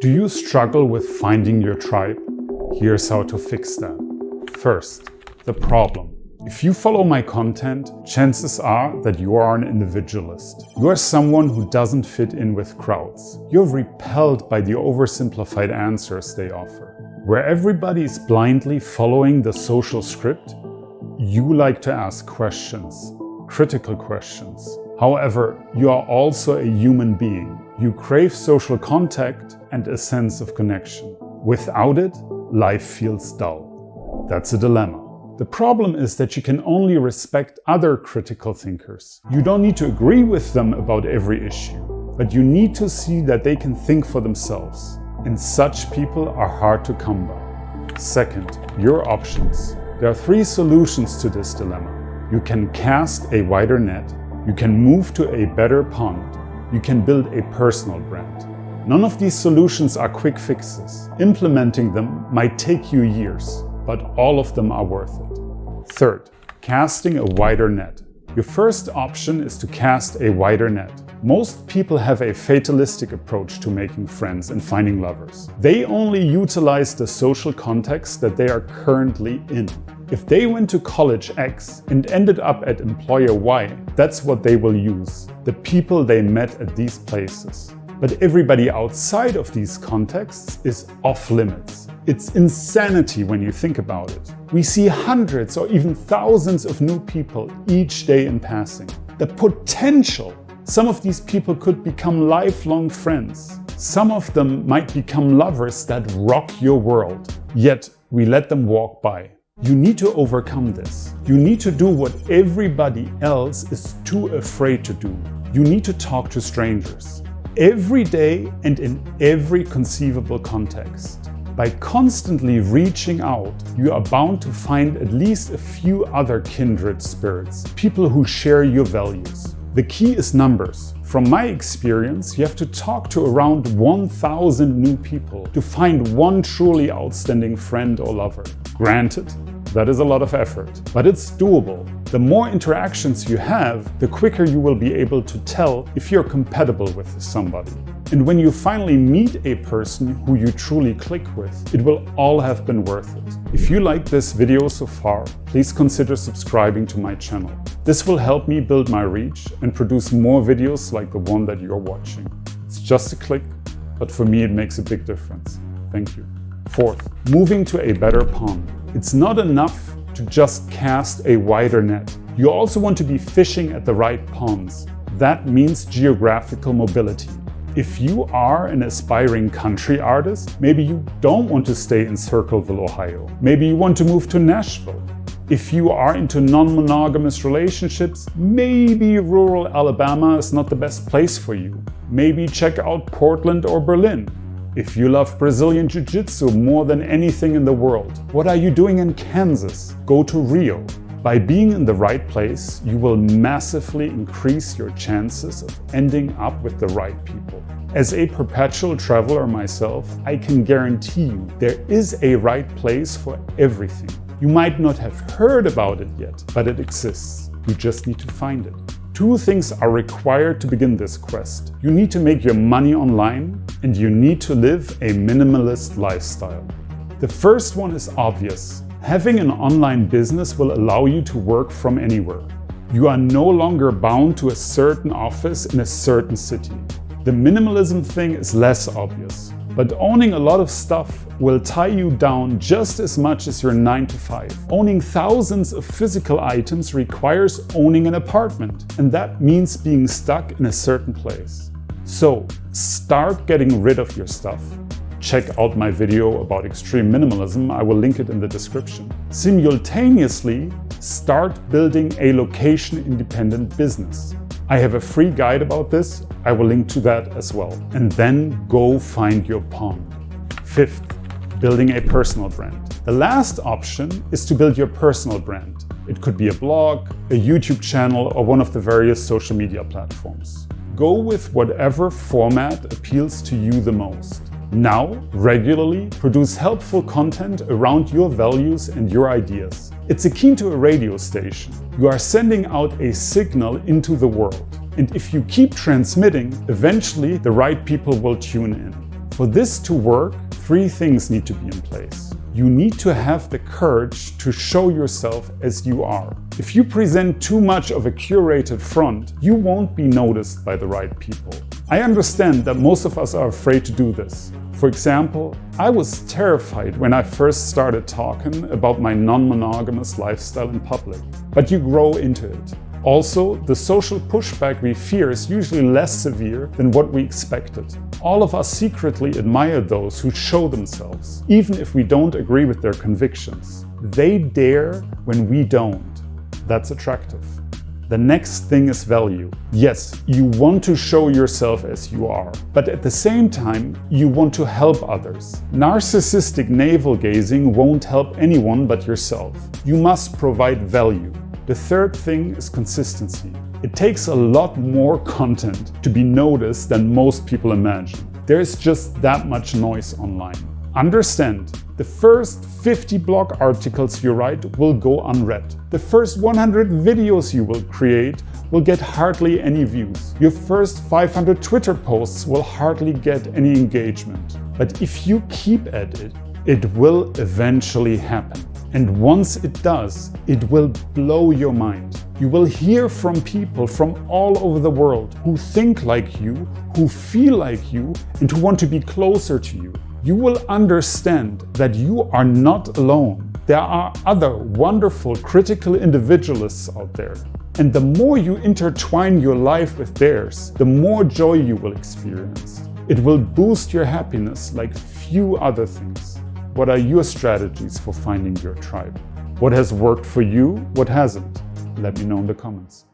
Do you struggle with finding your tribe? Here's how to fix that. First, the problem. If you follow my content, chances are that you are an individualist. You are someone who doesn't fit in with crowds. You're repelled by the oversimplified answers they offer. Where everybody is blindly following the social script, you like to ask questions, critical questions. However, you are also a human being. You crave social contact and a sense of connection. Without it, life feels dull. That's a dilemma. The problem is that you can only respect other critical thinkers. You don't need to agree with them about every issue, but you need to see that they can think for themselves. And such people are hard to come by. Second, your options. There are 3 solutions to this dilemma. You can cast a wider net, you can move to a better pond, you can build a personal brand. None of these solutions are quick fixes. Implementing them might take you years, but all of them are worth it. Third, casting a wider net. Your first option is to cast a wider net. Most people have a fatalistic approach to making friends and finding lovers. They only utilize the social context that they are currently in. If they went to college X and ended up at employer Y, that's what they will use, the people they met at these places. But everybody outside of these contexts is off limits. It's insanity when you think about it. We see hundreds or even thousands of new people each day in passing. The potential! Some of these people could become lifelong friends. Some of them might become lovers that rock your world. Yet we let them walk by. You need to overcome this. You need to do what everybody else is too afraid to do. You need to talk to strangers. Every day and in every conceivable context. By constantly reaching out, you are bound to find at least a few other kindred spirits, people who share your values. The key is numbers. From my experience, you have to talk to around 1,000 new people to find one truly outstanding friend or lover. Granted, that is a lot of effort, but it's doable. The more interactions you have, the quicker you will be able to tell if you're compatible with somebody. And when you finally meet a person who you truly click with, it will all have been worth it. If you like this video so far, please consider subscribing to my channel. This will help me build my reach and produce more videos like the one that you're watching. It's just a click, but for me it makes a big difference. Thank you. Fourth, moving to a better pond. It's not enough to just cast a wider net. You also want to be fishing at the right ponds. That means geographical mobility. If you are an aspiring country artist, maybe you don't want to stay in Circleville, Ohio. Maybe you want to move to Nashville. If you are into non-monogamous relationships, maybe rural Alabama is not the best place for you. Maybe check out Portland or Berlin. If you love Brazilian Jiu-Jitsu more than anything in the world, what are you doing in Kansas? Go to Rio. By being in the right place, you will massively increase your chances of ending up with the right people. As a perpetual traveler myself, I can guarantee you there is a right place for everything. You might not have heard about it yet, but it exists. You just need to find it. 2 things are required to begin this quest. You need to make your money online, and you need to live a minimalist lifestyle. The first one is obvious. Having an online business will allow you to work from anywhere. You are no longer bound to a certain office in a certain city. The minimalism thing is less obvious, but owning a lot of stuff will tie you down just as much as your 9 to 5. Owning thousands of physical items requires owning an apartment, and that means being stuck in a certain place. So, start getting rid of your stuff. Check out my video about extreme minimalism, I will link it in the description. Simultaneously, start building a location-independent business. I have a free guide about this, I will link to that as well. And then go find your pond. Fifth, building a personal brand. The last option is to build your personal brand. It could be a blog, a YouTube channel, or one of the various social media platforms. Go with whatever format appeals to you the most. Now, regularly produce helpful content around your values and your ideas. It's akin to a radio station. You are sending out a signal into the world. And if you keep transmitting, eventually the right people will tune in. For this to work, 3 things need to be in place. You need to have the courage to show yourself as you are. If you present too much of a curated front, you won't be noticed by the right people. I understand that most of us are afraid to do this. For example, I was terrified when I first started talking about my non-monogamous lifestyle in public, but you grow into it. Also, the social pushback we fear is usually less severe than what we expected. All of us secretly admire those who show themselves, even if we don't agree with their convictions. They dare when we don't. That's attractive. The next thing is value. Yes, you want to show yourself as you are, but at the same time, you want to help others. Narcissistic navel-gazing won't help anyone but yourself. You must provide value. The third thing is consistency. It takes a lot more content to be noticed than most people imagine. There's just that much noise online. Understand, the first 50 blog articles you write will go unread. The first 100 videos you will create will get hardly any views. Your first 500 Twitter posts will hardly get any engagement. But if you keep at it, it will eventually happen. And once it does, it will blow your mind. You will hear from people from all over the world who think like you, who feel like you, and who want to be closer to you. You will understand that you are not alone. There are other wonderful critical individualists out there. And the more you intertwine your life with theirs, the more joy you will experience. It will boost your happiness like few other things. What are your strategies for finding your tribe? What has worked for you? What hasn't? Let me know in the comments.